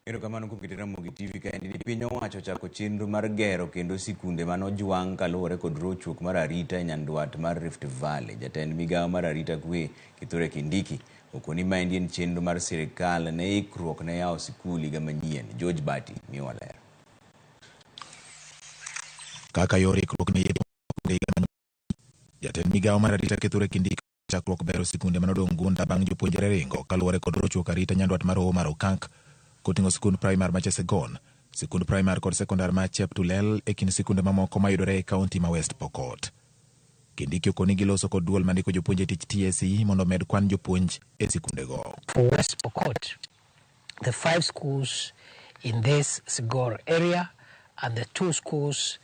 Erokamano kuom keto Ramogi TV ka en piny owacho chako chenro mar gero kendo sikunde man ojwang kaluwore kod rochruok mar arita e nyandwat mar Rift Valley. Jatend migawo mar arita kwe Kithure Kindiki okoni maendi en chenro mar sirkal ne ikruok ne yawo sikul higa manyien. George Bati miyowa ler. Kaka yor ikruok ne higa manyien, jatend migawo mar arita Kithure Kindiki chakruok bero sikunde manodong' gunda bang' jopuonjre ringo kaluwore kod rochruok arita nyandwat mar Okak koting'o sikund primar ma Chesegon, sikund primar kod sekondar ma Cheptulel e kind sikunde mamoko mayudore e kaunti ma West Pokot. Kindiki okoni giloso kod duol mandiko jopuonje tich TSC mondo med kwan jopuonj e sikundego. For West Pokot, the 5 schools in this Sigor area and the 2 schools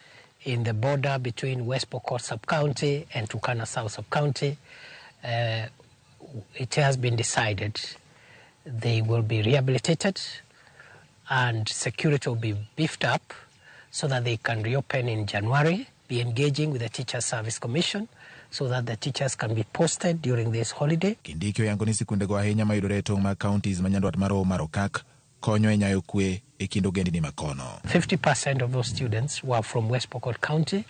in the border between West Pokot sub-county and Turkana South sub-county, it has been decided they will be rehabilitated and security will be beefed up so that they can reopen in January, be engaging with the Teachers Service Commission so that the teachers can be posted during this holiday. Kindiki oyango ni sikundego ahinya mayudore e tong' mag counties ma nyandwat mar Okak konyo e nyayo kwe e kind ogendini makono. 50% of those students were from West Pokot County,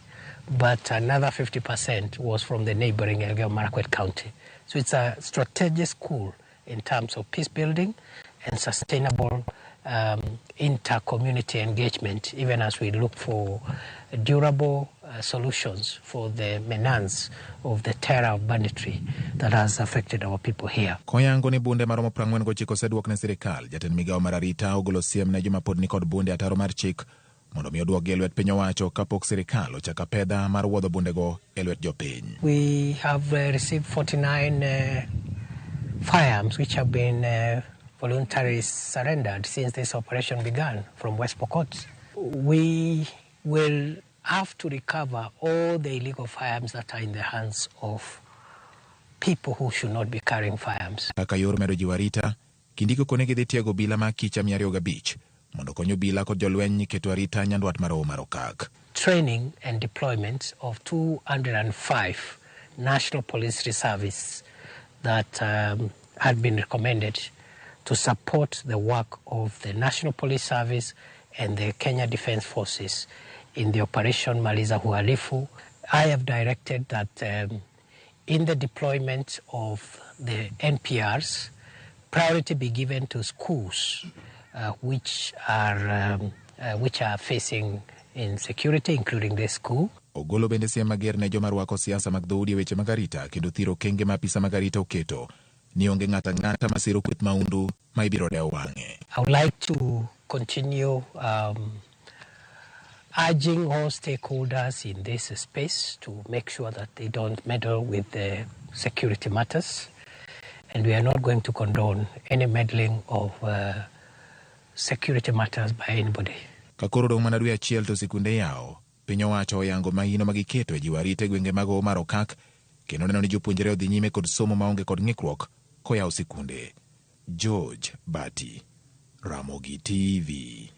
but another 50% was from the neighboring Elgeyo Marakwet County. So it's a strategic school in terms of peace building and sustainable inter-community engagement, even as we look for durable solutions for the menace of the terror of banditry that has affected our people here. Koyango ni bunde maromo 49 oseduok ne sirkal, jatend migawo mar arita ogolo siem ne joma pod ni kod bunde ataro mar chik mondo mi oduok e lwet piny owacho kapok sirkal ochako pedha mar wuodho bundego e lwet jopiny. We have received 49 firearms which have been voluntarily surrendered since this operation began from West Pokot. We will have to recover all the illegal firearms that are in the hands of people who should not be carrying firearms. Kaka yor medo jiwo arita, Kindiki okoni gidhi tiego bila ma kicha 205 mondo konyo bila kod jolweny keto arita nyandwat mar Okak. Training and deployment of 205 National Police Reservists that had been recommended to support the work of the National Police Service and the Kenya Defence Forces in the Operation Maliza Uhalifu. I have directed that in the deployment of the NPRs, priority be given to schools which are facing insecurity, including this school. Ogolo bende siem mager ne joma rwako siasa mag dhoudi weche mag arita kendo thiro kenge ma apisa mag arita oketo ni onge ng'ata masiro kweth maundu ma ibiro dewo wang'e. I would like to continue urging all stakeholders in this space to make sure that they don't meddle with the security matters, and we are not going to condone any meddling of security matters by anybody. Kakoro dong' mana dwe achiel to sikunde yawo, piny owacho oyango mahino magiketo e jiwo arita e gwenge mag Okak kendo neno ni jopuonjre odhi nyime kod somo maonge kod ng'ikruok koyawo sikunde. George Bati, Ramogi TV.